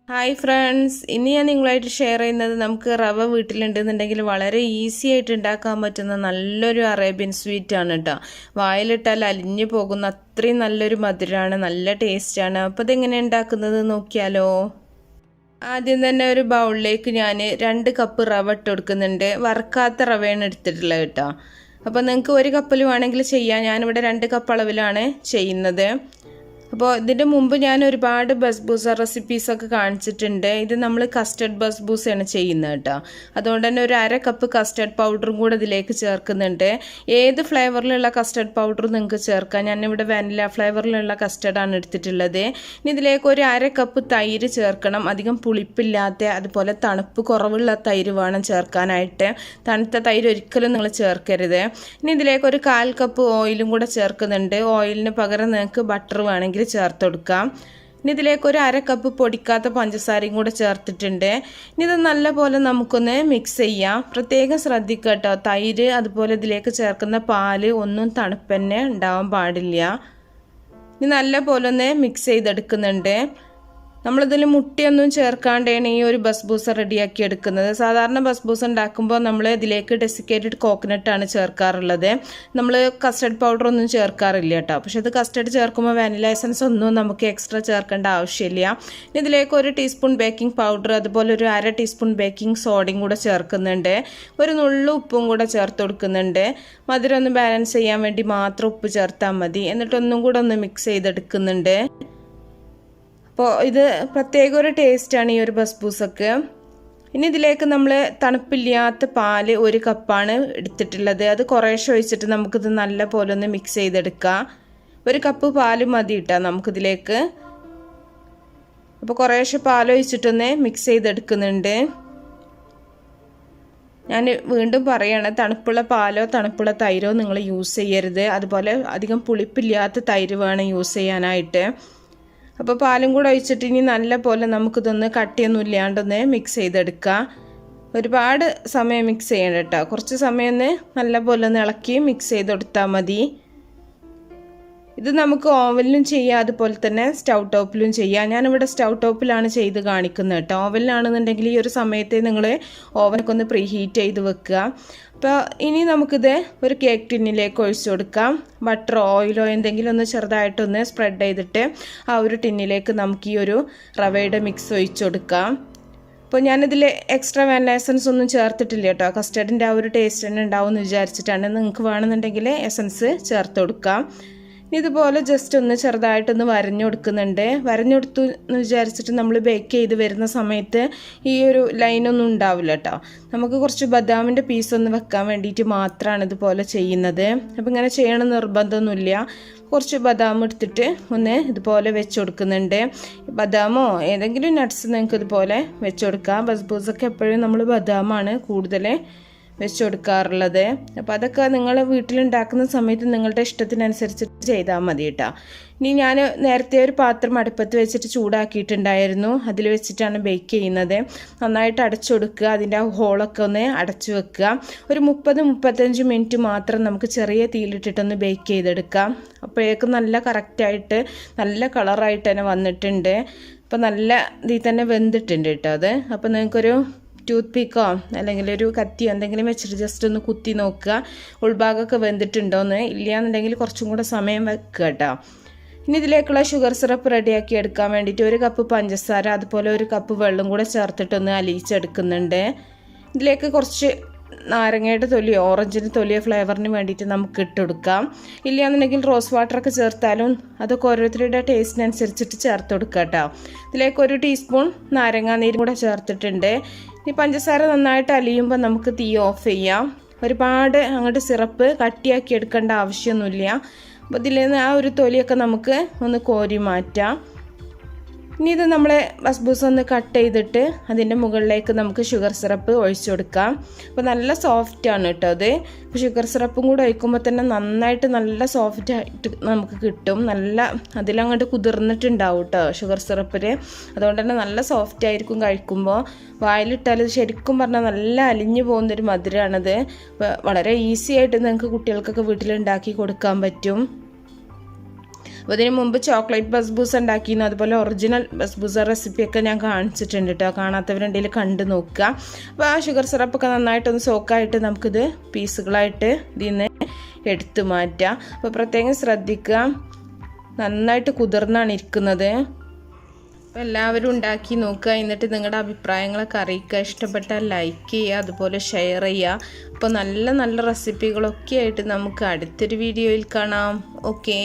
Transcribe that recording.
Hi friends, ഇനി ഞാൻ നിങ്ങളായിട്ട് ഷെയർ ചെയ്യുന്നത് നമുക്ക് റവ വീട്ടിലുണ്ടെന്നുണ്ടെങ്കിൽ വളരെ ഈസി ആയിട്ട് ഉണ്ടാക്കാൻ പറ്റുന്ന നല്ലൊരു അറേബ്യൻ സ്വീറ്റ് ആണ് കേട്ടോ. വായിലിട്ടാൽ അലിഞ്ഞു പോകുന്ന അത്രയും നല്ലൊരു മധുരമാണ്, നല്ല ടേസ്റ്റാണ്. അപ്പോൾ ഇതെങ്ങനെ ഉണ്ടാക്കുന്നത് നോക്കിയാലോ. ആദ്യം തന്നെ ഒരു ബൗളിലേക്ക് ഞാൻ 2 കപ്പ് റവ ഇട്ട് കൊടുക്കുന്നുണ്ട്. വറുക്കാത്ത റവയാണ് എടുത്തിട്ടുള്ളത് കേട്ടോ. അപ്പോൾ നിങ്ങൾക്ക് 1 കപ്പിൽ വേണമെങ്കിൽ ചെയ്യാം. ഞാനിവിടെ 2 കപ്പ് അളവിലാണ് ചെയ്യുന്നത്. അപ്പോൾ ഇതിൻ്റെ മുമ്പ് ഞാൻ ഒരുപാട് ബസ്ബൂസ റെസിപ്പീസൊക്കെ കാണിച്ചിട്ടുണ്ട്. ഇത് നമ്മൾ കസ്റ്റർഡ് ബസ്ബൂസയാണ് ചെയ്യുന്നത് കേട്ടോ. അതുകൊണ്ട് തന്നെ ഒരു 1/2 കപ്പ് കസ്റ്റർഡ് പൗഡറും കൂടെ ഇതിലേക്ക് ചേർക്കുന്നുണ്ട്. ഏത് ഫ്ലേവറിലുള്ള കസ്റ്റർഡ് പൗഡറും നിങ്ങൾക്ക് ചേർക്കാം. ഞാനിവിടെ വാനില ഫ്ലേവറിലുള്ള കസ്റ്റർഡാണ് എടുത്തിട്ടുള്ളത്. ഇനി ഇതിലേക്ക് ഒരു 1/2 കപ്പ് തൈര് ചേർക്കണം. അധികം പുളിപ്പില്ലാത്ത അതുപോലെ തണുപ്പ് കുറവുള്ള തൈര് വേണം ചേർക്കാനായിട്ട്. തണുത്ത തൈര് ഒരിക്കലും നിങ്ങൾ ചേർക്കരുത്. ഇനി ഇതിലേക്ക് ഒരു 1/4 കപ്പ് ഓയിലും കൂടെ ചേർക്കുന്നുണ്ട്. ഓയിലിന് പകരം നിങ്ങൾക്ക് ബട്ടർ വേണമെങ്കിൽ ചേർത്ത് കൊടുക്കാം. ഇനി ഇതിലേക്ക് ഒരു 1/2 കപ്പ് പൊടിക്കാത്ത പഞ്ചസാരയും കൂടെ ചേർത്തിട്ടുണ്ട്. ഇനി ഇത് നല്ലപോലെ നമുക്കൊന്ന് മിക്സ് ചെയ്യാം. പ്രത്യേകം ശ്രദ്ധിക്കുക കേട്ടോ, തൈര് അതുപോലെ ഇതിലേക്ക് ചേർക്കുന്ന പാല് ഒന്നും തണുപ്പന്നെ ഉണ്ടാവാൻ പാടില്ല. ഇനി നല്ലപോലെ ഒന്ന് മിക്സ് ചെയ്തെടുക്കുന്നുണ്ട്. നമ്മളിതിൽ മുട്ടയൊന്നും ചേർക്കാണ്ടാണ് ഈ ഒരു ബസ്ബൂസ റെഡിയാക്കി എടുക്കുന്നത്. സാധാരണ ബസ്ബൂസ ഉണ്ടാക്കുമ്പോൾ നമ്മൾ ഇതിലേക്ക് ഡെസിക്കേറ്റഡ് കോക്കനട്ടാണ് ചേർക്കാറുള്ളത്. നമ്മൾ കസ്റ്റർഡ് പൗഡർ ഒന്നും ചേർക്കാറില്ല കേട്ടോ. പക്ഷെ ഇത് കസ്റ്റർഡ് ചേർക്കുമ്പോൾ വാനില എസൻസ് ഒന്നും നമുക്ക് എക്സ്ട്രാ ചേർക്കേണ്ട ആവശ്യമില്ല. ഇതിലേക്ക് 1 ടീസ്പൂൺ ബേക്കിംഗ് പൗഡർ അതുപോലെ ഒരു 1/2 ടീസ്പൂൺ ബേക്കിംഗ് സോഡയും കൂടെ ചേർക്കുന്നുണ്ട്. ഒരു നുള്ളു ഉപ്പും കൂടെ ചേർത്ത് കൊടുക്കുന്നുണ്ട്. മധുരം ഒന്ന് ബാലൻസ് ചെയ്യാൻ വേണ്ടി മാത്രം ഉപ്പ് ചേർത്താൽ മതി. എന്നിട്ടൊന്നും കൂടെ ഒന്ന് മിക്സ് ചെയ്തെടുക്കുന്നുണ്ട്. അപ്പോൾ ഇത് പ്രത്യേക ഒരു ടേസ്റ്റാണ് ഈ ഒരു ബസ്ബൂസക്ക്. ഇനി ഇതിലേക്ക് നമ്മൾ തണുപ്പില്ലാത്ത പാല് 1 കപ്പാണ് എടുത്തിട്ടുള്ളത്. അത് കുറേശ്ശെ ഒഴിച്ചിട്ട് നമുക്കിത് നല്ല പോലെ ഒന്ന് മിക്സ് ചെയ്തെടുക്കാം. 1 കപ്പ് പാല് മതി ഇട്ടാൽ നമുക്കിതിലേക്ക്. അപ്പോൾ കുറേശ്ശെ പാലൊഴിച്ചിട്ടൊന്ന് മിക്സ് ചെയ്തെടുക്കുന്നുണ്ട്. ഞാൻ വീണ്ടും പറയാണ്, തണുപ്പുള്ള പാലോ തണുപ്പുള്ള തൈരോ നിങ്ങൾ യൂസ് ചെയ്യരുത്. അതുപോലെ അധികം പുളിപ്പില്ലാത്ത തൈര് വേണം യൂസ് ചെയ്യാനായിട്ട്. അപ്പോൾ പാലും കൂടെ ഒഴിച്ചിട്ട് ഇനി നല്ല പോലെ നമുക്കിതൊന്ന് കട്ടിയൊന്നും ഇല്ലാണ്ടൊന്ന് മിക്സ് ചെയ്തെടുക്കാം. ഒരുപാട് സമയം മിക്സ് ചെയ്യണം കേട്ടോ. കുറച്ച് സമയം ഒന്ന് നല്ല പോലെ ഒന്ന് ഇളക്കി മിക്സ് ചെയ്ത് കൊടുത്താൽ മതി. ഇത് നമുക്ക് ഓവനിലും ചെയ്യാം, അതുപോലെ തന്നെ സ്റ്റൗ ടോപ്പിലും ചെയ്യാം. ഞാനിവിടെ സ്റ്റൗ ടോപ്പിലാണ് ചെയ്ത് കാണിക്കുന്നത് കേട്ടോ. ഓവനിലാണെന്നുണ്ടെങ്കിൽ ഈ ഒരു സമയത്ത് നിങ്ങൾ ഓവനൊക്കെ ഒന്ന് പ്രീ ഹീറ്റ് ചെയ്ത് വെക്കുക. അപ്പോൾ ഇനി നമുക്കിത് ഒരു കേക്ക് ടിന്നിലേക്ക് ഒഴിച്ചു കൊടുക്കാം. ബട്ടറോ ഓയിലോ എന്തെങ്കിലും ഒന്ന് ചെറുതായിട്ടൊന്ന് സ്പ്രെഡ് ചെയ്തിട്ട് ആ ഒരു ടിന്നിലേക്ക് നമുക്ക് ഈ ഒരു റവയുടെ മിക്സ് ഒഴിച്ചു കൊടുക്കാം. അപ്പോൾ ഞാനിതിൽ എക്സ്ട്രാ വാനില എസൻസ് ഒന്നും ചേർത്തിട്ടില്ല കേട്ടോ. കസ്റ്റർഡിൻ്റെ ആ ഒരു ടേസ്റ്റ് തന്നെ ഉണ്ടാവും എന്ന് വിചാരിച്ചിട്ടാണ്. നിങ്ങൾക്ക് വേണമെന്നുണ്ടെങ്കിൽ എസൻസ് ചേർത്ത് കൊടുക്കാം. ഇതുപോലെ ജസ്റ്റ് ഒന്ന് ചെറുതായിട്ടൊന്ന് വരഞ്ഞു കൊടുക്കുന്നുണ്ട്. വരഞ്ഞെടുത്തു എന്ന് വിചാരിച്ചിട്ട് നമ്മൾ ബേക്ക് ചെയ്ത് വരുന്ന സമയത്ത് ഈ ഒരു ലൈനൊന്നും ഉണ്ടാവില്ല കേട്ടോ. നമുക്ക് കുറച്ച് ബദാമിൻ്റെ പീസൊന്ന് വെക്കാൻ വേണ്ടിയിട്ട് മാത്രമാണ് ഇതുപോലെ ചെയ്യുന്നത്. അപ്പോൾ ഇങ്ങനെ ചെയ്യണം നിർബന്ധമൊന്നുമില്ല. കുറച്ച് ബദാം എടുത്തിട്ട് ഒന്ന് ഇതുപോലെ വെച്ച് കൊടുക്കുന്നുണ്ട്. ബദാമോ ഏതെങ്കിലും നട്ട്സ് നിങ്ങൾക്ക് ഇതുപോലെ വെച്ച് കൊടുക്കാം. ബസ്ബൂസൊക്കെ എപ്പോഴും നമ്മൾ ബദാമാണ് കൂടുതൽ വെച്ച് കൊടുക്കാറുള്ളത്. അപ്പോൾ അതൊക്കെ നിങ്ങൾ വീട്ടിലുണ്ടാക്കുന്ന സമയത്ത് നിങ്ങളുടെ ഇഷ്ടത്തിനനുസരിച്ചിട്ട് ചെയ്താൽ മതി കേട്ടോ. ഇനി ഞാൻ നേരത്തെ ഒരു പാത്രം അടുപ്പത്ത് വെച്ചിട്ട് ചൂടാക്കിയിട്ടുണ്ടായിരുന്നു. അതിൽ വെച്ചിട്ടാണ് ബേക്ക് ചെയ്യുന്നത്. നന്നായിട്ട് അടച്ചു കൊടുക്കുക. അതിൻ്റെ ആ ഹോളൊക്കെ ഒന്ന് അടച്ചു വെക്കുക. ഒരു 30-35 മിനിറ്റ് മാത്രം നമുക്ക് ചെറിയ തീയിലിട്ടിട്ടൊന്ന് ബേക്ക് ചെയ്തെടുക്കാം. അപ്പോഴേക്കും നല്ല കറക്റ്റായിട്ട് നല്ല കളറായിട്ട് തന്നെ വന്നിട്ടുണ്ട്. അപ്പോൾ നല്ല ഇതിൽ തന്നെ വെന്തിട്ടുണ്ട് കേട്ടോ അത്. അപ്പോൾ നിങ്ങൾക്കൊരു ടൂത്ത് പിക്കോ അല്ലെങ്കിൽ ഒരു കത്തിയോ എന്തെങ്കിലും വെച്ചിട്ട് ജസ്റ്റ് ഒന്ന് കുത്തി നോക്കുക ഉൾഭാഗമൊക്കെ വെന്തിട്ടുണ്ടോയെന്ന്. ഇല്ലയെന്നുണ്ടെങ്കിൽ കുറച്ചും കൂടെ സമയം വെക്കുക കേട്ടോ. ഇനി ഇതിലേക്കുള്ള ഷുഗർ സിറപ്പ് റെഡിയാക്കി എടുക്കാൻ വേണ്ടിയിട്ട് 1 കപ്പ് പഞ്ചസാര അതുപോലെ 1 കപ്പ് വെള്ളം കൂടെ ചേർത്തിട്ടൊന്ന് അലിയിച്ചെടുക്കുന്നുണ്ട്. ഇതിലേക്ക് കുറച്ച് നാരങ്ങയുടെ തൊലിയോ ഓറഞ്ചിൻ്റെ തൊലിയോ ഫ്ലേവറിന് വേണ്ടിയിട്ട് നമുക്ക് ഇട്ട് കൊടുക്കാം. ഇല്ലയെന്നുണ്ടെങ്കിൽ റോസ് വാട്ടറൊക്കെ ചേർത്താലും അതൊക്കെ ഓരോരുത്തരുടെ ടേസ്റ്റിനനുസരിച്ചിട്ട് ചേർത്ത് കൊടുക്കുക കേട്ടോ. ഇതിലേക്ക് 1 ടീസ്പൂൺ നാരങ്ങാ നീരും കൂടെ ചേർത്തിട്ടുണ്ട്. ഈ പഞ്ചസാര നന്നായിട്ട് അലിയുമ്പോൾ നമുക്ക് തീ ഓഫ് ചെയ്യാം. ഒരുപാട് അങ്ങോട്ട് സിറപ്പ് കട്ടിയാക്കി എടുക്കേണ്ട ആവശ്യമൊന്നുമില്ല. അപ്പോൾ ഇതിൽ നിന്ന് ആ ഒരു തൊലിയൊക്കെ നമുക്ക് ഒന്ന് കോരി മാറ്റാം. ഇനി ഇത് നമ്മളെ ബസ്ബൂസ ഒന്ന് കട്ട് ചെയ്തിട്ട് അതിൻ്റെ മുകളിലേക്ക് നമുക്ക് ഷുഗർ സിറപ്പ് ഒഴിച്ചു കൊടുക്കാം. അപ്പോൾ നല്ല സോഫ്റ്റാണ് കേട്ടോ അത്. അപ്പോൾ ഷുഗർ സിറപ്പും കൂടെ ഒഴിക്കുമ്പോൾ തന്നെ നന്നായിട്ട് നല്ല സോഫ്റ്റായിട്ട് നമുക്ക് കിട്ടും. നല്ല അതിലങ്ങോട്ട് കുതിർന്നിട്ടുണ്ടാവും കേട്ടോ ഷുഗർ സിറപ്പിൽ. അതുകൊണ്ട് തന്നെ നല്ല സോഫ്റ്റായിരിക്കും കഴിക്കുമ്പോൾ. വായിലിട്ടാൽ ശരിക്കും പറഞ്ഞാൽ നല്ല അലിഞ്ഞു പോകുന്നൊരു മധുരമാണത്. അപ്പോൾ വളരെ ഈസി ആയിട്ട് നിങ്ങൾക്ക് കുട്ടികൾക്കൊക്കെ വീട്ടിലുണ്ടാക്കി കൊടുക്കാൻ പറ്റും. അപ്പോൾ ഇതിന് മുമ്പ് ചോക്ലേറ്റ് ബസ്ബൂസ ഉണ്ടാക്കിയിരുന്നു, അതുപോലെ ഒറിജിനൽ ബസ്ബൂസ റെസിപ്പിയൊക്കെ ഞാൻ കാണിച്ചിട്ടുണ്ട് കേട്ടോ. കാണാത്തവരുണ്ടെങ്കിൽ കണ്ടു നോക്കുക. അപ്പോൾ ആ ഷുഗർ സിറപ്പൊക്കെ നന്നായിട്ടൊന്ന് സോക്കായിട്ട് നമുക്കിത് പീസുകളായിട്ട് ഇതിൽ നിന്ന് എടുത്തു മാറ്റാം. അപ്പോൾ പ്രത്യേകം ശ്രദ്ധിക്കുക, നന്നായിട്ട് കുതിർന്നാണ് ഇരിക്കുന്നത്. അപ്പോൾ എല്ലാവരും ഉണ്ടാക്കി നോക്കുക, എന്നിട്ട് നിങ്ങളുടെ അഭിപ്രായങ്ങളൊക്കെ അറിയിക്കുക. ഇഷ്ടപ്പെട്ടാൽ ലൈക്ക് ചെയ്യുക, അതുപോലെ ഷെയർ ചെയ്യുക. അപ്പോൾ നല്ല നല്ല റെസിപ്പികളൊക്കെ ആയിട്ട് നമുക്ക് അടുത്തൊരു വീഡിയോയിൽ കാണാം. ഓക്കേ.